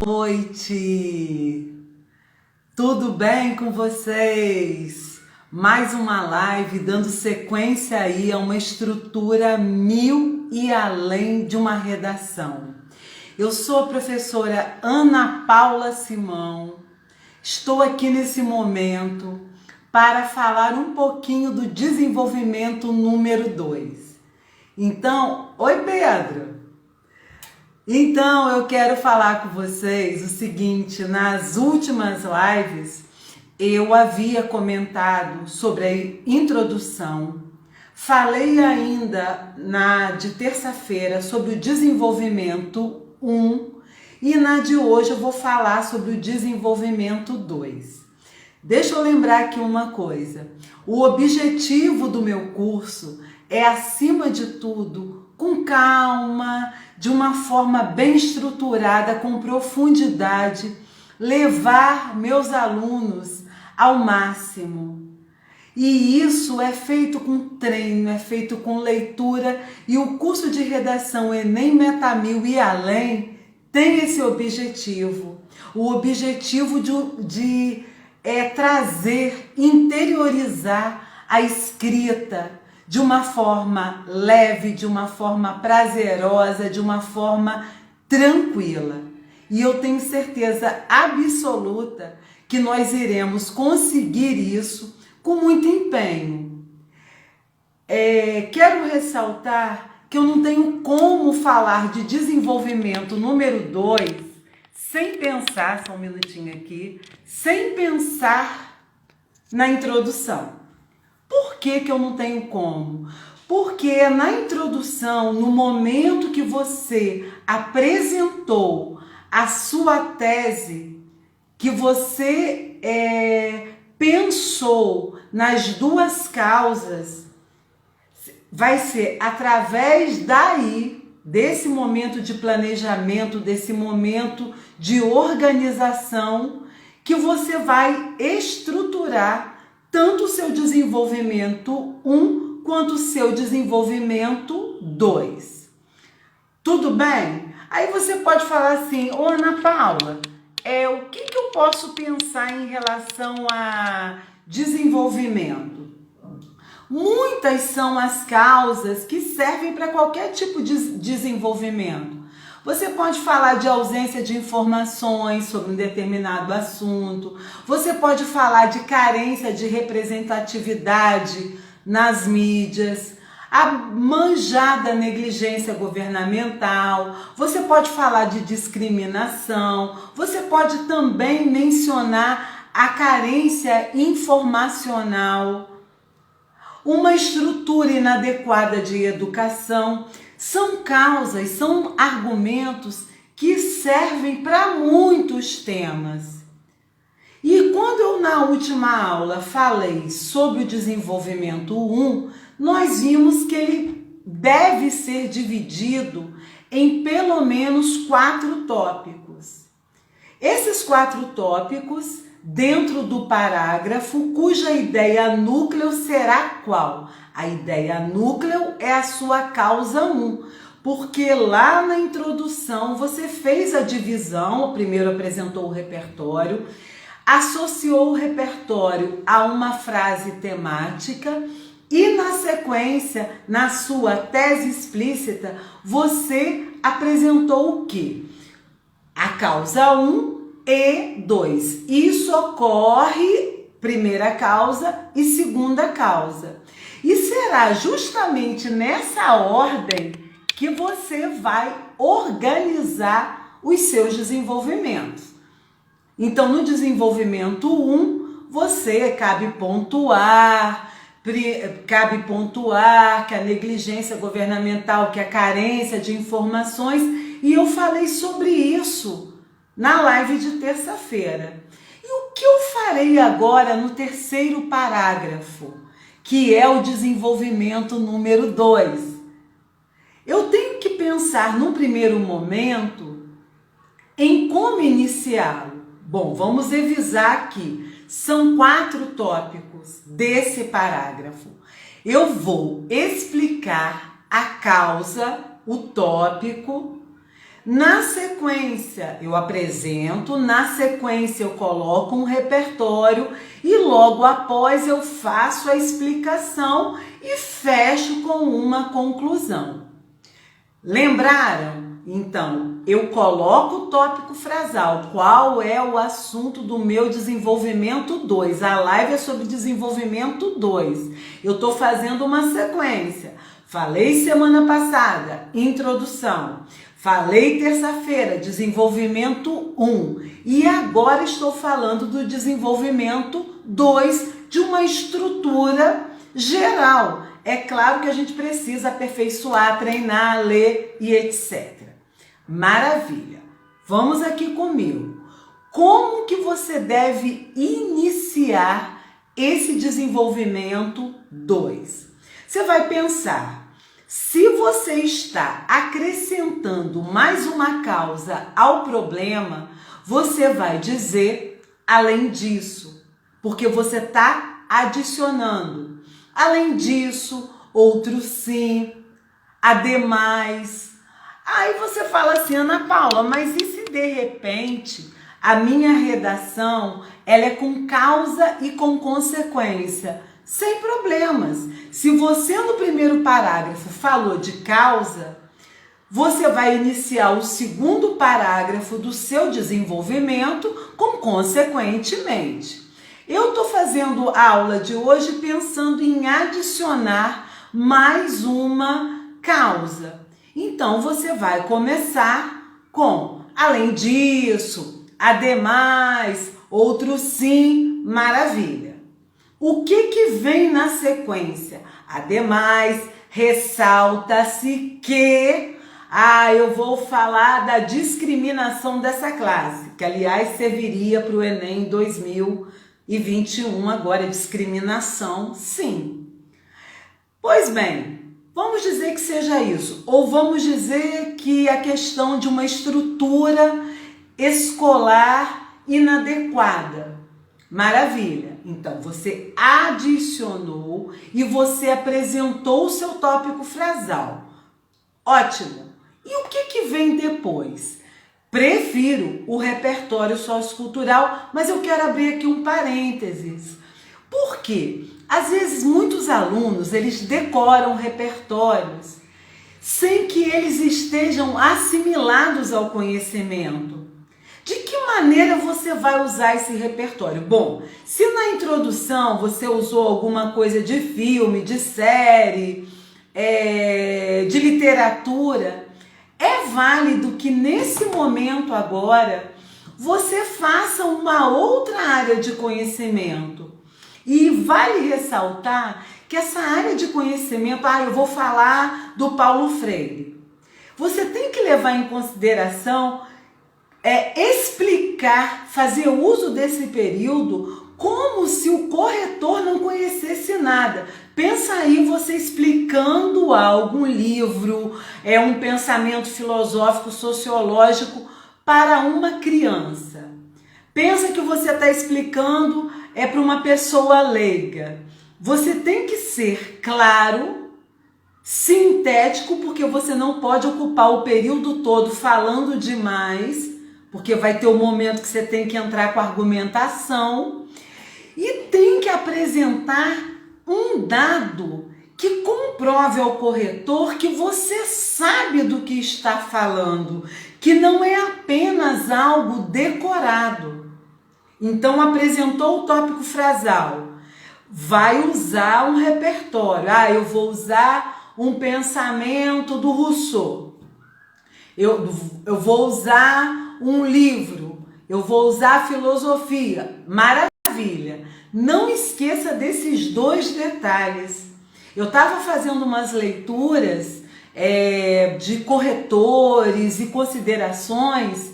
Noite! Tudo bem com vocês? Mais uma live dando sequência aí a uma estrutura mil e além de uma redação. Eu sou a professora Ana Paula Simão. Estou aqui nesse momento para falar um pouquinho do desenvolvimento número 2. Então, oi Pedro! Então, eu quero falar com vocês o seguinte: nas últimas lives eu havia comentado sobre a introdução, falei ainda de terça-feira sobre o desenvolvimento 1 e na de hoje eu vou falar sobre o desenvolvimento 2. Deixa eu lembrar aqui uma coisa: o objetivo do meu curso é, acima de tudo, com calma, de uma forma bem estruturada, com profundidade, levar meus alunos ao máximo. E isso é feito com treino, é feito com leitura, e o curso de redação Enem Metamil e Além tem esse objetivo. O objetivo de trazer, interiorizar a escrita de uma forma leve, de uma forma prazerosa, de uma forma tranquila. E eu tenho certeza absoluta que nós iremos conseguir isso com muito empenho. Quero ressaltar que eu não tenho como falar de desenvolvimento número 2 sem pensar, só um minutinho aqui, sem pensar na introdução. Por que eu não tenho como? Porque na introdução, no momento que você apresentou a sua tese, que você pensou nas duas causas, vai ser através desse momento de planejamento, desse momento de organização, que você vai estruturar tanto o seu desenvolvimento 1 quanto o seu desenvolvimento 2. Tudo bem? Aí você pode falar assim: ô Ana Paula, o que eu posso pensar em relação a desenvolvimento? Muitas são as causas que servem para qualquer tipo de desenvolvimento. Você pode falar de ausência de informações sobre um determinado assunto. Você pode falar de carência de representatividade nas mídias, a manjada negligência governamental. Você pode falar de discriminação. Você pode também mencionar a carência informacional, uma estrutura inadequada de educação. São causas, são argumentos que servem para muitos temas. E quando eu na última aula falei sobre o desenvolvimento 1, nós vimos que ele deve ser dividido em pelo menos 4 tópicos. Esses 4 tópicos, dentro do parágrafo, cuja ideia núcleo será qual? A ideia núcleo é a sua causa 1, porque lá na introdução você fez a divisão, primeiro apresentou o repertório, associou o repertório a uma frase temática e na sequência, na sua tese explícita, você apresentou o quê? A causa 1 e 2. Isso ocorre primeira causa e segunda causa. E será justamente nessa ordem que você vai organizar os seus desenvolvimentos. Então, no desenvolvimento 1, você cabe pontuar que a negligência governamental, que a carência de informações, e eu falei sobre isso na live de terça-feira. E o que eu farei agora no terceiro parágrafo, que é o desenvolvimento número 2? Eu tenho que pensar, num primeiro momento, em como iniciá-lo. Bom, vamos revisar aqui. São 4 tópicos desse parágrafo. Eu vou explicar a causa, o tópico, Na sequência, eu apresento, na sequência eu coloco um repertório e logo após eu faço a explicação e fecho com uma conclusão. Lembraram? Então, eu coloco o tópico frasal. Qual é o assunto do meu desenvolvimento 2? A live é sobre desenvolvimento 2. Eu estou fazendo uma sequência. Falei semana passada, introdução. Falei terça-feira, desenvolvimento 1. E agora estou falando do desenvolvimento 2 de uma estrutura geral. É claro que a gente precisa aperfeiçoar, treinar, ler e etc. Maravilha. Vamos aqui comigo. Como que você deve iniciar esse desenvolvimento 2? Você vai pensar, se você está acrescentando mais uma causa ao problema, você vai dizer além disso, porque você está adicionando. Além disso, outro sim, ademais. Aí você fala assim, Ana Paula, mas e se de repente a minha redação ela é com causa e com consequência? Sem problemas. Se você no primeiro parágrafo falou de causa, você vai iniciar o segundo parágrafo do seu desenvolvimento com consequentemente. Eu estou fazendo a aula de hoje pensando em adicionar mais uma causa. Então, você vai começar com, além disso, ademais, outro sim, maravilha. O que vem na sequência? Ademais, ressalta-se que... eu vou falar da discriminação dessa classe, que aliás serviria para o Enem 2021, agora discriminação, sim. Pois bem, vamos dizer que seja isso, ou vamos dizer que a questão de uma estrutura escolar inadequada. Maravilha! Então, você adicionou e você apresentou o seu tópico frasal. Ótimo! E o que vem depois? Prefiro o repertório sociocultural, mas eu quero abrir aqui um parênteses. Por quê? Às vezes, muitos alunos, eles decoram repertórios sem que eles estejam assimilados ao conhecimento. De que maneira você vai usar esse repertório? Bom, se na introdução você usou alguma coisa de filme, de série, de literatura, é válido que nesse momento agora você faça uma outra área de conhecimento. E vale ressaltar que essa área de conhecimento, eu vou falar do Paulo Freire. Você tem que levar em consideração explicar, fazer uso desse período como se o corretor não conhecesse nada. Pensa aí você explicando algo, um livro, um pensamento filosófico, sociológico para uma criança. Pensa que você está explicando para uma pessoa leiga. Você tem que ser claro, sintético, porque você não pode ocupar o período todo falando demais, porque vai ter um momento que você tem que entrar com argumentação e tem que apresentar um dado que comprove ao corretor que você sabe do que está falando, que não é apenas algo decorado. Então, apresentou o tópico frasal, vai usar um repertório. Eu vou usar um pensamento do Rousseau, eu vou usar um livro, eu vou usar filosofia. Maravilha! Não esqueça desses dois detalhes. Eu estava fazendo umas leituras de corretores e considerações.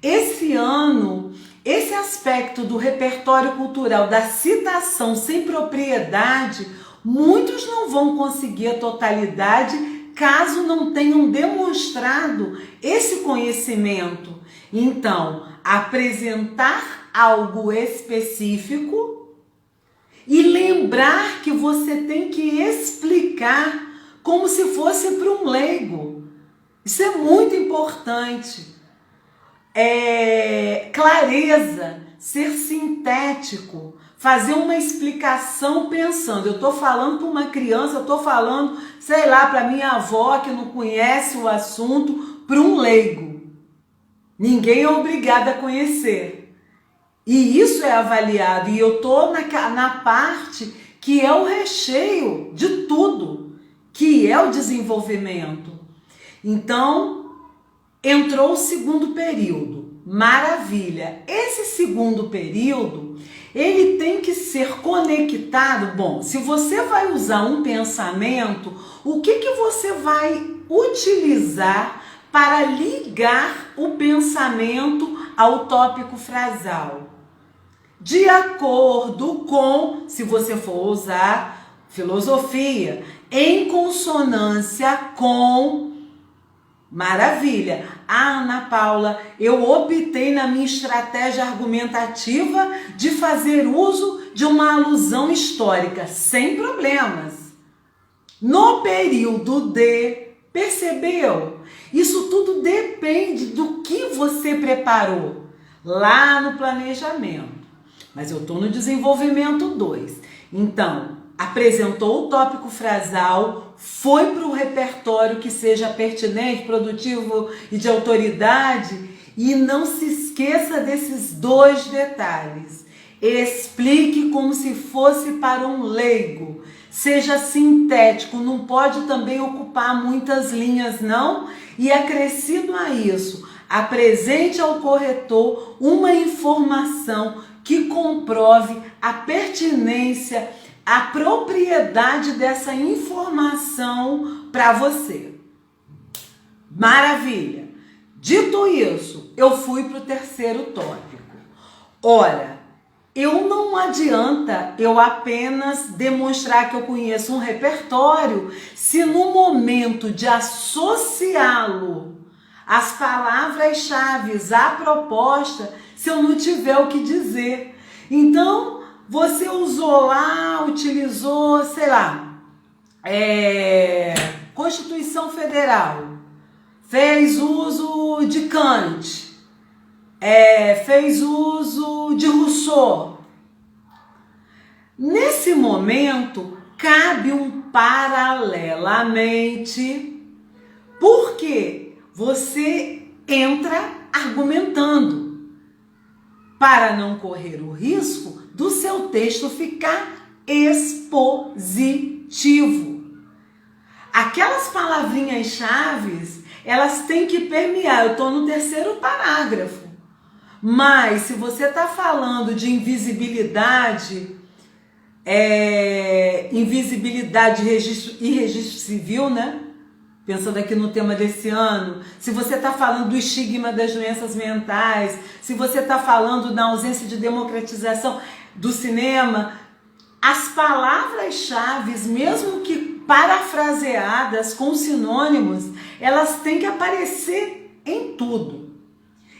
Esse ano, esse aspecto do repertório cultural, da citação sem propriedade, muitos não vão conseguir a totalidade caso não tenham demonstrado esse conhecimento. Então, apresentar algo específico e lembrar que você tem que explicar como se fosse para um leigo. Isso é muito importante. Clareza, ser sintético, fazer uma explicação pensando. Eu estou falando para uma criança, eu estou falando, sei lá, para minha avó que não conhece o assunto, para um leigo. Ninguém é obrigado a conhecer. E isso é avaliado. E eu estou na parte que é o recheio de tudo, que é o desenvolvimento. Então, entrou o segundo período. Maravilha! Esse segundo período, ele tem que ser conectado. Bom, se você vai usar um pensamento, o que você vai utilizar para ligar o pensamento ao tópico frasal? De acordo com, se você for usar filosofia, em consonância com... Maravilha! Ana Paula, eu optei na minha estratégia argumentativa de fazer uso de uma alusão histórica, sem problemas. No período de... Percebeu? Isso tudo depende do que você preparou lá no planejamento. Mas eu estou no desenvolvimento 2. Então, apresentou o tópico frasal, foi para o repertório que seja pertinente, produtivo e de autoridade. E não se esqueça desses 2 detalhes. Explique como se fosse para um leigo. Seja sintético, não pode também ocupar muitas linhas, não. E acrescido a isso, apresente ao corretor uma informação que comprove a pertinência, a propriedade dessa informação para você. Maravilha! Dito isso, eu fui para o terceiro tópico. Ora, não adianta eu apenas demonstrar que eu conheço um repertório se no momento de associá-lo às palavras-chave, à proposta, se eu não tiver o que dizer. Então, você usou lá, utilizou, sei lá, Constituição Federal, fez uso de Kant, fez uso de Rousseau. Nesse momento, cabe um paralelamente, porque você entra argumentando, para não correr o risco do seu texto ficar expositivo. Aquelas palavrinhas-chave, elas têm que permear. Eu estou no terceiro parágrafo. Mas se você está falando de invisibilidade, invisibilidade e registro civil, né? Pensando aqui no tema desse ano, se você está falando do estigma das doenças mentais, se você está falando da ausência de democratização do cinema, as palavras-chave, mesmo que parafraseadas com sinônimos, elas têm que aparecer em tudo.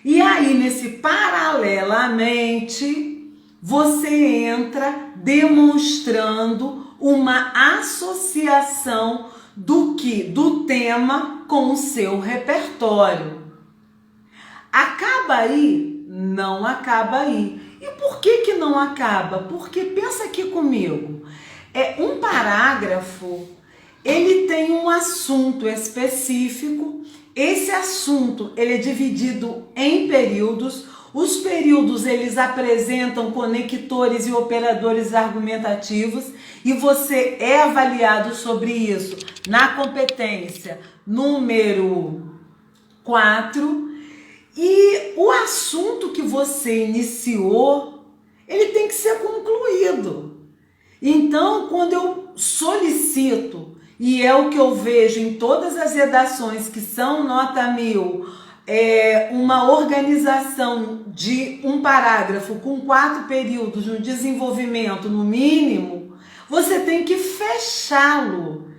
E aí, nesse paralelamente, você entra demonstrando uma associação do tema com o seu repertório. Acaba aí? Não acaba aí. E por que não acaba? Porque pensa aqui comigo. Um parágrafo, ele tem um assunto específico. Esse assunto, ele é dividido em períodos. Os períodos, eles apresentam conectores e operadores argumentativos e você é avaliado sobre isso na competência número 4. E o assunto que você iniciou, ele tem que ser concluído. Então, quando eu solicito, e é o que eu vejo em todas as redações que são nota 1000, uma organização de um parágrafo com 4 períodos no desenvolvimento, no mínimo, você tem que fechá-lo.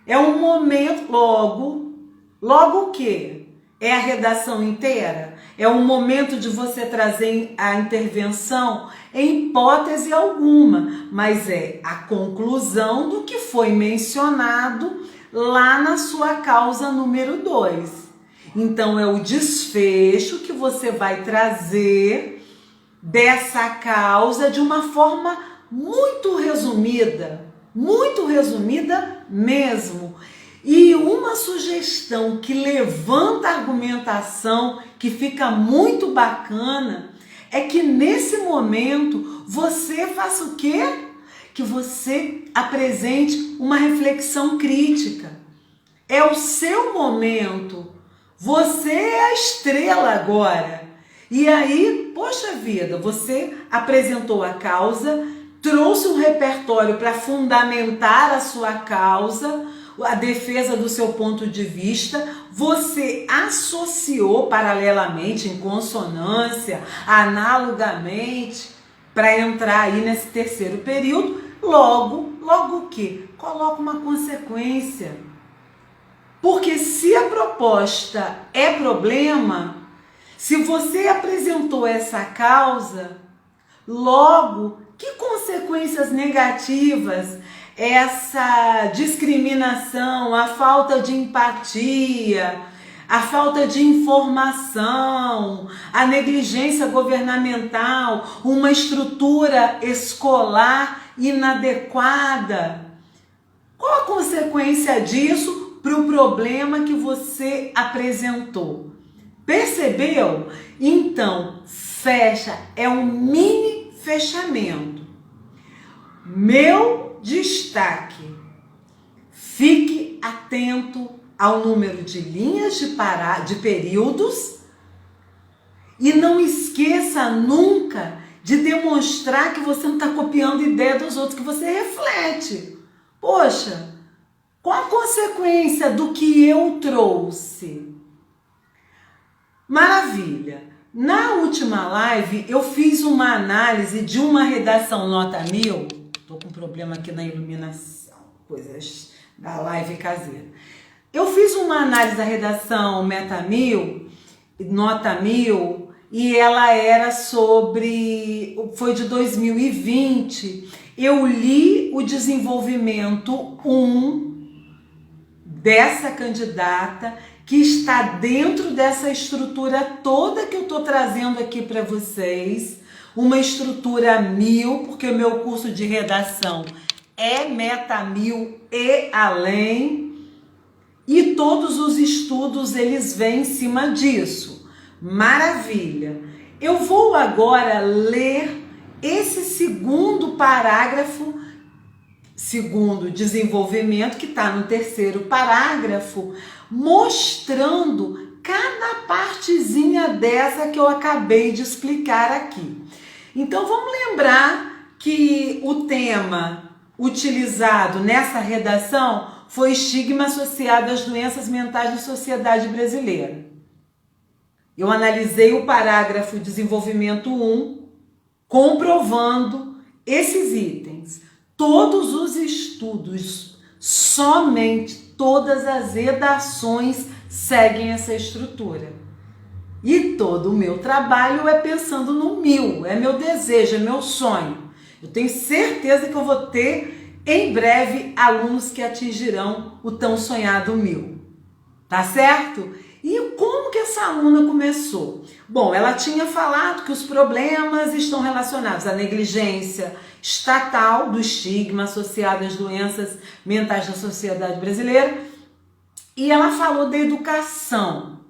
É um momento, logo o quê? É a redação inteira? É um momento de você trazer a intervenção em hipótese alguma, mas é a conclusão do que foi mencionado lá na sua causa número 2. Então, é o desfecho que você vai trazer dessa causa de uma forma muito resumida mesmo. E uma sugestão que levanta a argumentação, que fica muito bacana, é que nesse momento você faça o quê? Que você apresente uma reflexão crítica. É o seu momento. Você é a estrela agora. E aí, poxa vida, você apresentou a causa, trouxe um repertório para fundamentar a sua causa, a defesa do seu ponto de vista, você associou paralelamente, em consonância, analogamente, para entrar aí nesse terceiro período, logo o quê? Coloca uma consequência. Porque se a proposta é problema, se você apresentou essa causa, logo, que consequências negativas essa discriminação, a falta de empatia, a falta de informação, a negligência governamental, uma estrutura escolar inadequada. Qual a consequência disso para o problema que você apresentou? Percebeu? Então, fecha, é um mini fechamento. Meu destaque: fique atento ao número de linhas de períodos e não esqueça nunca de demonstrar que você não está copiando ideia dos outros, que você reflete. Poxa, qual a consequência do que eu trouxe? Maravilha! Na última live eu fiz uma análise de uma redação nota 1000. Estou com problema aqui na iluminação, coisas da live caseira. Eu fiz uma análise da redação Meta 1000, nota 1000, e ela era foi de 2020. Eu li o desenvolvimento 1 dessa candidata, que está dentro dessa estrutura toda que eu estou trazendo aqui para vocês, uma estrutura 1000, porque o meu curso de redação é Meta 1000 e além, e todos os estudos eles vêm em cima disso. Maravilha! Eu vou agora ler esse segundo parágrafo, segundo desenvolvimento, que está no terceiro parágrafo, mostrando cada partezinha dessa que eu acabei de explicar aqui. Então vamos lembrar que o tema utilizado nessa redação foi estigma associado às doenças mentais na sociedade brasileira. Eu analisei o parágrafo desenvolvimento 1, comprovando esses itens. Todos os estudos, somente todas as redações seguem essa estrutura. E todo o meu trabalho é pensando no 1000, é meu desejo, é meu sonho. Eu tenho certeza que eu vou ter em breve alunos que atingirão o tão sonhado 1000. Tá certo? E como que essa aluna começou? Bom, ela tinha falado que os problemas estão relacionados à negligência estatal do estigma associado às doenças mentais da sociedade brasileira, e ela falou da educação.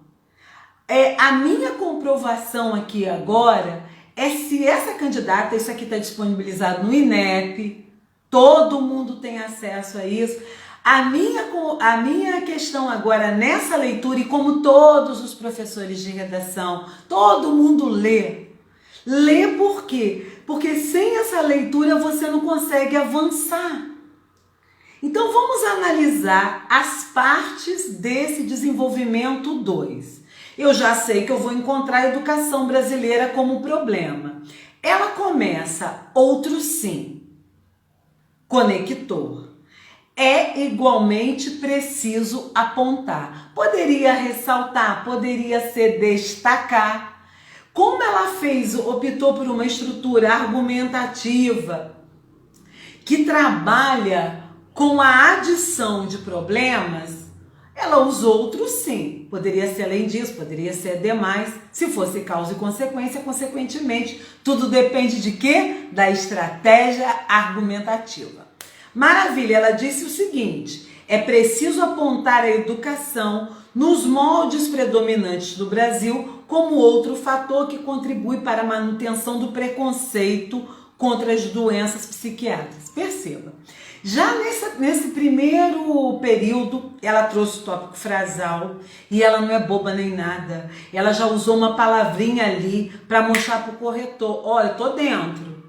A minha comprovação aqui agora é se essa candidata, isso aqui está disponibilizado no INEP, todo mundo tem acesso a isso. A minha questão agora nessa leitura, e como todos os professores de redação, todo mundo lê. Lê por quê? Porque sem essa leitura você não consegue avançar. Então vamos analisar as partes desse desenvolvimento 2. Eu já sei que eu vou encontrar a educação brasileira como problema. Ela começa, outro sim, conector. É igualmente preciso apontar. Poderia ressaltar, poderia ser destacar. Como ela optou por uma estrutura argumentativa que trabalha com a adição de problemas, ela usa outros sim. Poderia ser além disso, poderia ser demais. Se fosse causa e consequência, consequentemente, tudo depende de quê? Da estratégia argumentativa. Maravilha, ela disse o seguinte: é preciso apontar a educação nos moldes predominantes do Brasil como outro fator que contribui para a manutenção do preconceito contra as doenças psiquiátricas. Perceba, já nesse primeiro período, ela trouxe o tópico frasal e ela não é boba nem nada. Ela já usou uma palavrinha ali para mostrar para o corretor: olha, eu tô dentro,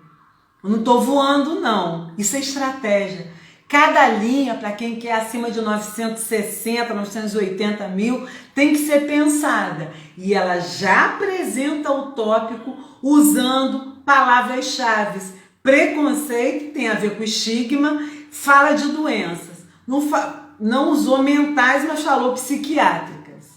eu não tô voando não. Isso é estratégia. Cada linha, para quem quer acima de 960, 980 mil, tem que ser pensada. E ela já apresenta o tópico usando palavras-chave. Preconceito tem a ver com estigma, fala de doenças. Não usou mentais, mas falou psiquiátricas.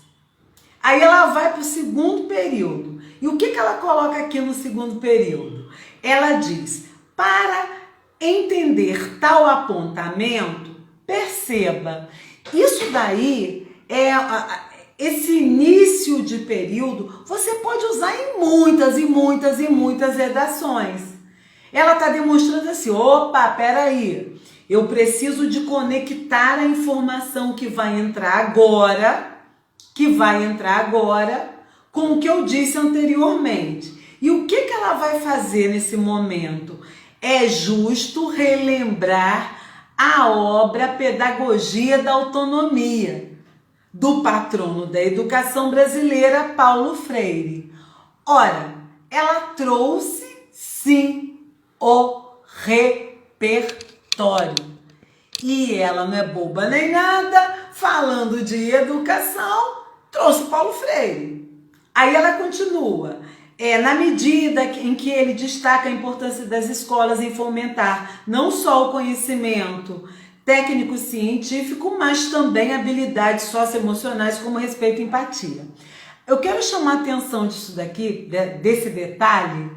Aí ela vai para o segundo período. E o que ela coloca aqui no segundo período? Ela diz: para entender tal apontamento, perceba, isso daí é esse início de período, você pode usar em muitas redações. Ela está demonstrando assim: opa, peraí, eu preciso de conectar a informação que vai entrar agora, com o que eu disse anteriormente. E o que ela vai fazer nesse momento? É justo relembrar a obra Pedagogia da Autonomia, do patrono da educação brasileira, Paulo Freire. Ora, ela trouxe, sim, o repertório. E ela não é boba nem nada, falando de educação, trouxe Paulo Freire. Aí ela continua: na medida em que ele destaca a importância das escolas em fomentar não só o conhecimento técnico-científico, mas também habilidades socioemocionais como respeito e empatia. Eu quero chamar a atenção disso daqui, desse detalhe,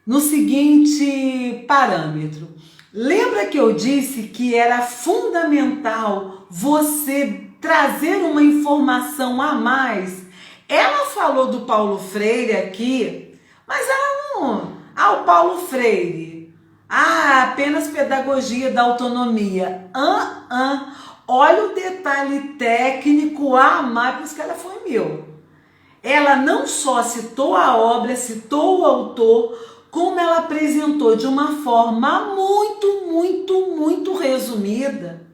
no seguinte parâmetro. Lembra que eu disse que era fundamental você trazer uma informação a mais? Ela falou do Paulo Freire aqui, mas ela não... o Paulo Freire. Apenas Pedagogia da Autonomia. Olha o detalhe técnico a mais, por isso que ela foi meu. Ela não só citou a obra, citou o autor, como ela apresentou de uma forma muito resumida.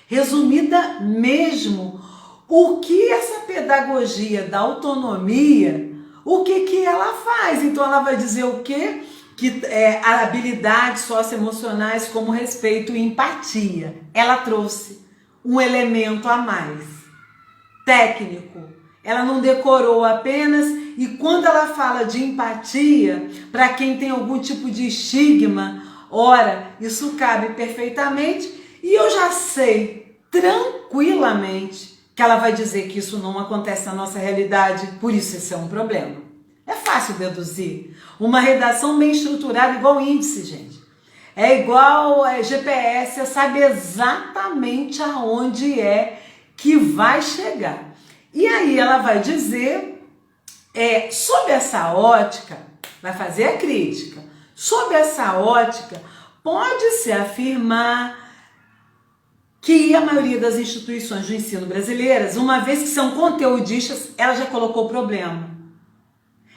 Resumida mesmo. O que essa pedagogia da autonomia, o que ela faz? Então ela vai dizer o quê? Que habilidades socioemocionais como respeito e empatia. Ela trouxe um elemento a mais, técnico. Ela não decorou apenas, e quando ela fala de empatia, para quem tem algum tipo de estigma, ora, isso cabe perfeitamente, e eu já sei tranquilamente que ela vai dizer que isso não acontece na nossa realidade, por isso é um problema. É fácil deduzir. Uma redação bem estruturada, igual índice, gente. É igual GPS, você sabe exatamente aonde é que vai chegar. E aí ela vai dizer, sob essa ótica, vai fazer a crítica. Sob essa ótica, pode-se afirmar que a maioria das instituições do ensino brasileiras, uma vez que são conteudistas, ela já colocou o problema.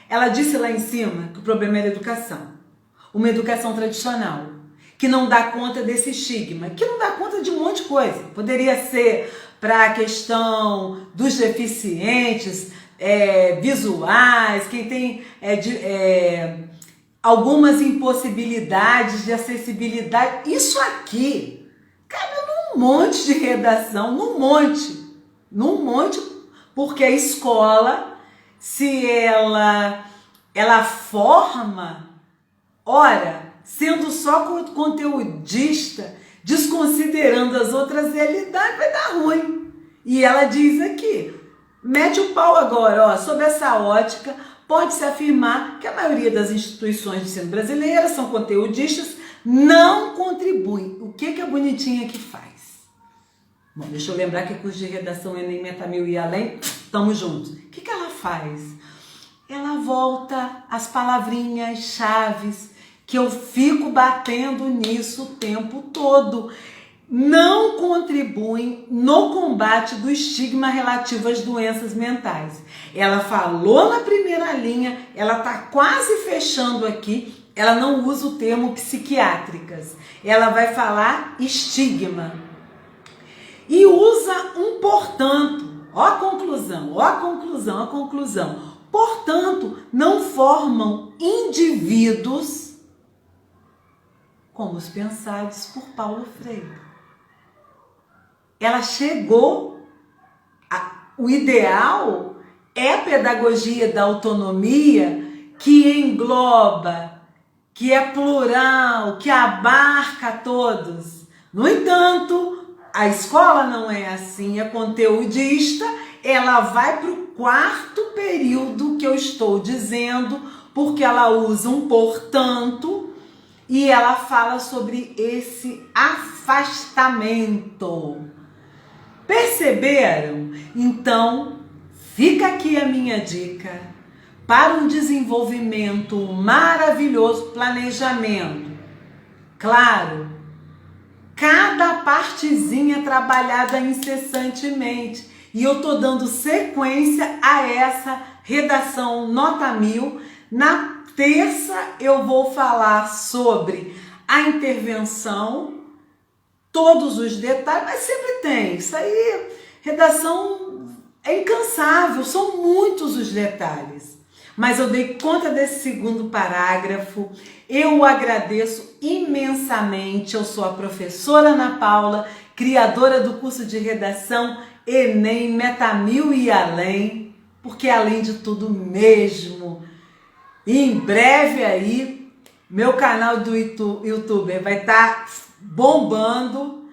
Ela disse lá em cima que o problema era a educação. Uma educação tradicional, que não dá conta desse estigma, que não dá conta de um monte de coisa. Poderia ser para a questão dos deficientes visuais, quem tem algumas impossibilidades de acessibilidade. Isso aqui cabe num monte de redação, num monte, porque a escola, se ela forma, ora, sendo só conteudista, desconsiderando as outras realidades, vai dar ruim. E ela diz aqui, mete o pau agora, sob essa ótica, pode-se afirmar que a maioria das instituições de ensino brasileiras são conteudistas, não contribuem. O que a bonitinha que faz? Bom, deixa eu lembrar que curso de redação Enem Meta Mil e Além, tamo juntos. O que que ela faz? Ela volta as palavrinhas chaves que eu fico batendo nisso o tempo todo. Não contribuem no combate do estigma relativo às doenças mentais. Ela falou na primeira linha, ela está quase fechando aqui, ela não usa o termo psiquiátricas, ela vai falar estigma. E usa um portanto, ó a conclusão, ó a conclusão, ó a conclusão. Portanto, não formam indivíduos como os pensados por Paulo Freire. Ela chegou, o ideal é a pedagogia da autonomia que engloba, que é plural, que abarca todos. No entanto, a escola não é assim, é conteudista, ela vai para o quarto período que eu estou dizendo, porque ela usa um portanto e ela fala sobre esse afastamento. Perceberam? Então, fica aqui a minha dica para um desenvolvimento maravilhoso, planejamento. Claro, cada partezinha trabalhada incessantemente. E eu tô dando sequência a essa redação nota 1000. Na terça eu vou falar sobre a intervenção, todos os detalhes, mas sempre tem. Isso aí, redação é incansável, são muitos os detalhes. Mas eu dei conta desse segundo parágrafo, eu agradeço imensamente, eu sou a professora Ana Paula, criadora do curso de redação Enem Meta Mil e Além, porque além de tudo mesmo, em breve aí, meu canal do YouTube vai estar bombando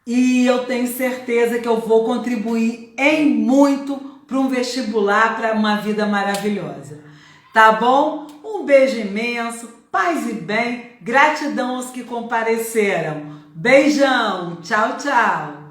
e eu tenho certeza que eu vou contribuir em muito para um vestibular, para uma vida maravilhosa. Tá bom? Um beijo imenso, paz e bem, gratidão aos que compareceram. Beijão, tchau, tchau.